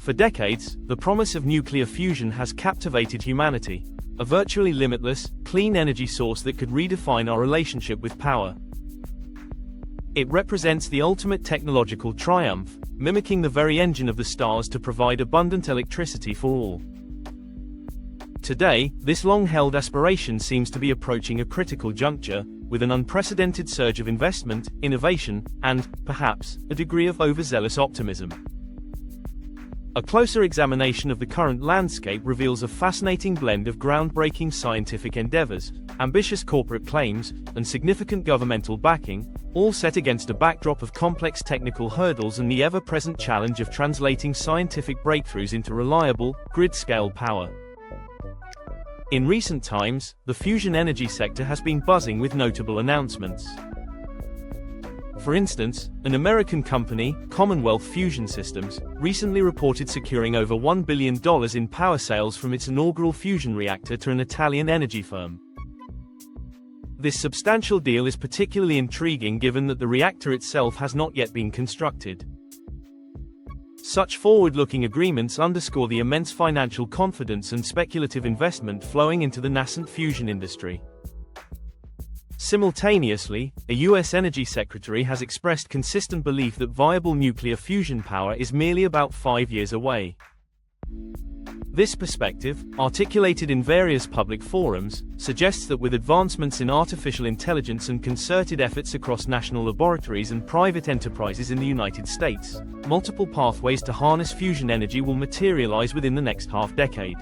For decades, the promise of nuclear fusion has captivated humanity, a virtually limitless, clean energy source that could redefine our relationship with power. It represents the ultimate technological triumph, mimicking the very engine of the stars to provide abundant electricity for all. Today, this long-held aspiration seems to be approaching a critical juncture, with an unprecedented surge of investment, innovation, and, perhaps, a degree of overzealous optimism. A closer examination of the current landscape reveals a fascinating blend of groundbreaking scientific endeavors, ambitious corporate claims, and significant governmental backing, all set against a backdrop of complex technical hurdles and the ever-present challenge of translating scientific breakthroughs into reliable, grid-scale power. In recent times, the fusion energy sector has been buzzing with notable announcements. For instance, an American company, Commonwealth Fusion Systems, recently reported securing over $1 billion in power sales from its inaugural fusion reactor to an Italian energy firm. This substantial deal is particularly intriguing given that the reactor itself has not yet been constructed. Such forward-looking agreements underscore the immense financial confidence and speculative investment flowing into the nascent fusion industry. Simultaneously, a U.S. Energy Secretary has expressed consistent belief that viable nuclear fusion power is merely about 5 years away. This perspective, articulated in various public forums, suggests that with advancements in artificial intelligence and concerted efforts across national laboratories and private enterprises in the United States, multiple pathways to harness fusion energy will materialize within the next half-decade.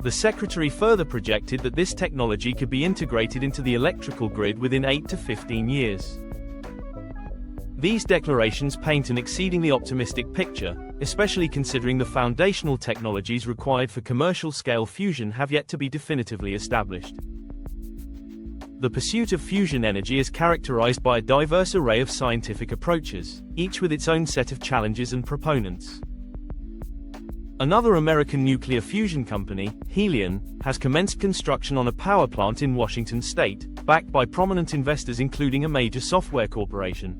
The Secretary further projected that this technology could be integrated into the electrical grid within 8 to 15 years. These declarations paint an exceedingly optimistic picture, especially considering the foundational technologies required for commercial-scale fusion have yet to be definitively established. The pursuit of fusion energy is characterized by a diverse array of scientific approaches, each with its own set of challenges and proponents. Another American nuclear fusion company, Helion, has commenced construction on a power plant in Washington state, backed by prominent investors including a major software corporation.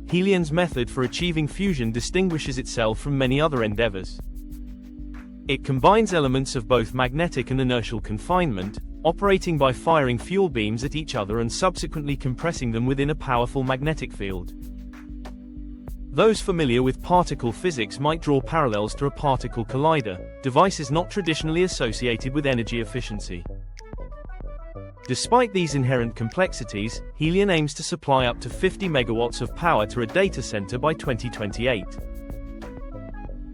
Helion's method for achieving fusion distinguishes itself from many other endeavors. It combines elements of both magnetic and inertial confinement, operating by firing fuel beams at each other and subsequently compressing them within a powerful magnetic field. Those familiar with particle physics might draw parallels to a particle collider, devices not traditionally associated with energy efficiency. Despite these inherent complexities, Helion aims to supply up to 50 megawatts of power to a data center by 2028.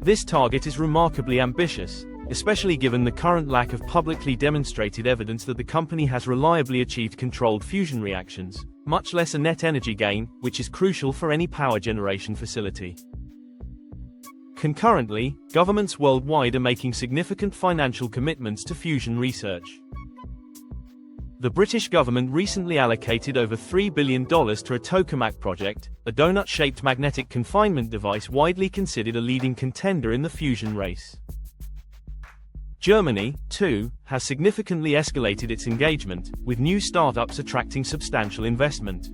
This target is remarkably ambitious, especially given the current lack of publicly demonstrated evidence that the company has reliably achieved controlled fusion reactions, much less a net energy gain, which is crucial for any power generation facility. Concurrently, governments worldwide are making significant financial commitments to fusion research. The British government recently allocated over $3 billion to a tokamak project, a donut-shaped magnetic confinement device widely considered a leading contender in the fusion race. Germany, too, has significantly escalated its engagement, with new startups attracting substantial investment.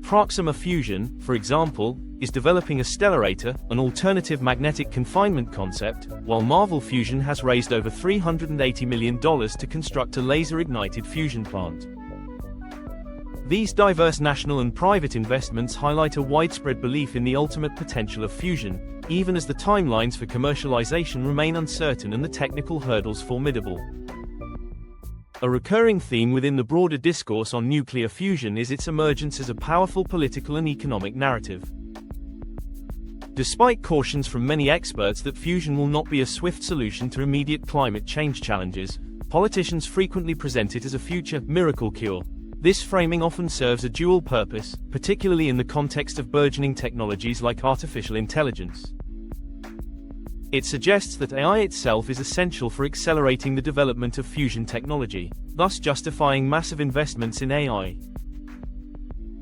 Proxima Fusion, for example, is developing a stellarator, an alternative magnetic confinement concept, while Marvel Fusion has raised over $380 million to construct a laser-ignited fusion plant. These diverse national and private investments highlight a widespread belief in the ultimate potential of fusion, even as the timelines for commercialization remain uncertain and the technical hurdles formidable. A recurring theme within the broader discourse on nuclear fusion is its emergence as a powerful political and economic narrative. Despite cautions from many experts that fusion will not be a swift solution to immediate climate change challenges, politicians frequently present it as a future miracle cure. This framing often serves a dual purpose, particularly in the context of burgeoning technologies like artificial intelligence. It suggests that AI itself is essential for accelerating the development of fusion technology, thus justifying massive investments in AI.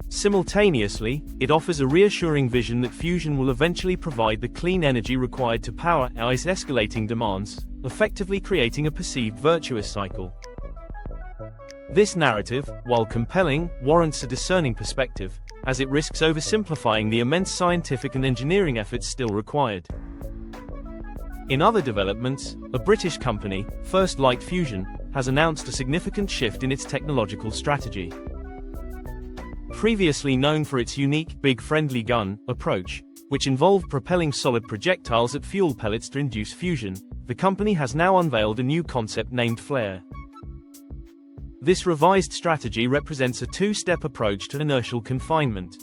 Simultaneously, it offers a reassuring vision that fusion will eventually provide the clean energy required to power AI's escalating demands, effectively creating a perceived virtuous cycle. This narrative, while compelling, warrants a discerning perspective, as it risks oversimplifying the immense scientific and engineering efforts still required. In other developments, a British company, First Light Fusion, has announced a significant shift in its technological strategy. Previously known for its unique big friendly gun approach, which involved propelling solid projectiles at fuel pellets to induce fusion, the company has now unveiled a new concept named flare. This revised strategy represents a two-step approach to inertial confinement.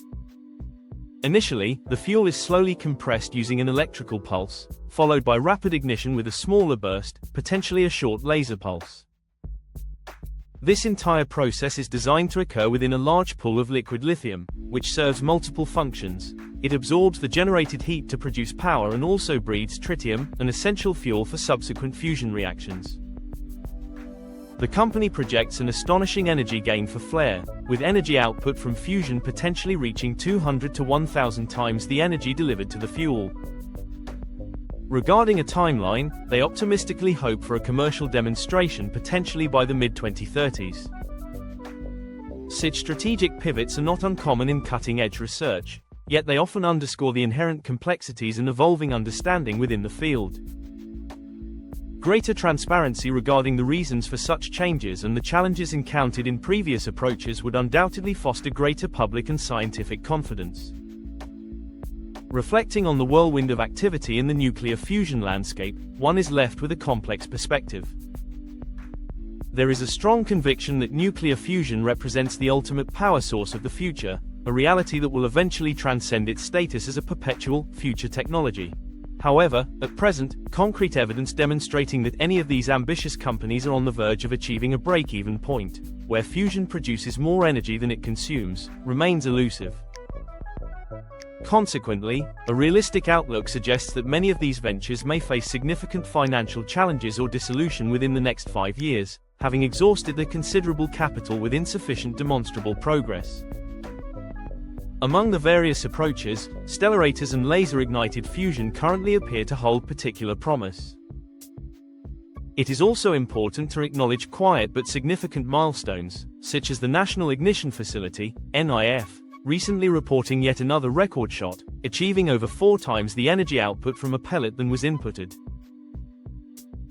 Initially, the fuel is slowly compressed using an electrical pulse, followed by rapid ignition with a smaller burst, potentially a short laser pulse. This entire process is designed to occur within a large pool of liquid lithium, which serves multiple functions. It absorbs the generated heat to produce power and also breeds tritium, an essential fuel for subsequent fusion reactions. The company projects an astonishing energy gain for flare, with energy output from fusion potentially reaching 200 to 1,000 times the energy delivered to the fuel. Regarding a timeline, they optimistically hope for a commercial demonstration potentially by the mid-2030s. Such strategic pivots are not uncommon in cutting-edge research, yet they often underscore the inherent complexities and evolving understanding within the field. Greater transparency regarding the reasons for such changes and the challenges encountered in previous approaches would undoubtedly foster greater public and scientific confidence. Reflecting on the whirlwind of activity in the nuclear fusion landscape, one is left with a complex perspective. There is a strong conviction that nuclear fusion represents the ultimate power source of the future, a reality that will eventually transcend its status as a perpetual, future technology. However, at present, concrete evidence demonstrating that any of these ambitious companies are on the verge of achieving a break-even point, where fusion produces more energy than it consumes, remains elusive. Consequently, a realistic outlook suggests that many of these ventures may face significant financial challenges or dissolution within the next 5 years, having exhausted their considerable capital with insufficient demonstrable progress. Among the various approaches, stellarators and laser-ignited fusion currently appear to hold particular promise. It is also important to acknowledge quiet but significant milestones, such as the National Ignition Facility, NIF, recently reporting yet another record shot, achieving over 4 times the energy output from a pellet than was inputted.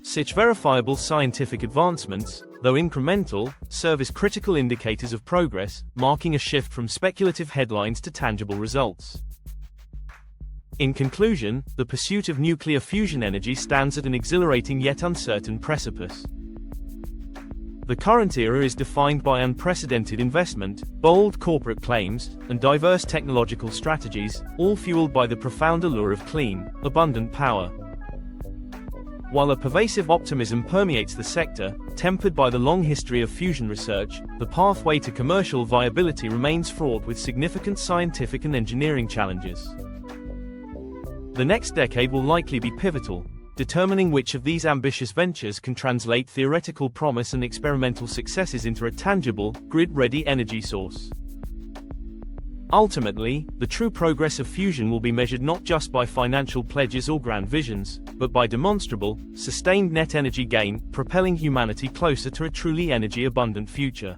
Such verifiable scientific advancements, though incremental, serve as critical indicators of progress, marking a shift from speculative headlines to tangible results. In conclusion, the pursuit of nuclear fusion energy stands at an exhilarating yet uncertain precipice. The current era is defined by unprecedented investment, bold corporate claims, and diverse technological strategies, all fueled by the profound allure of clean, abundant power. While a pervasive optimism permeates the sector, tempered by the long history of fusion research, the pathway to commercial viability remains fraught with significant scientific and engineering challenges. The next decade will likely be pivotal, determining which of these ambitious ventures can translate theoretical promise and experimental successes into a tangible, grid-ready energy source. Ultimately, the true progress of fusion will be measured not just by financial pledges or grand visions, but by demonstrable, sustained net energy gain, propelling humanity closer to a truly energy-abundant future.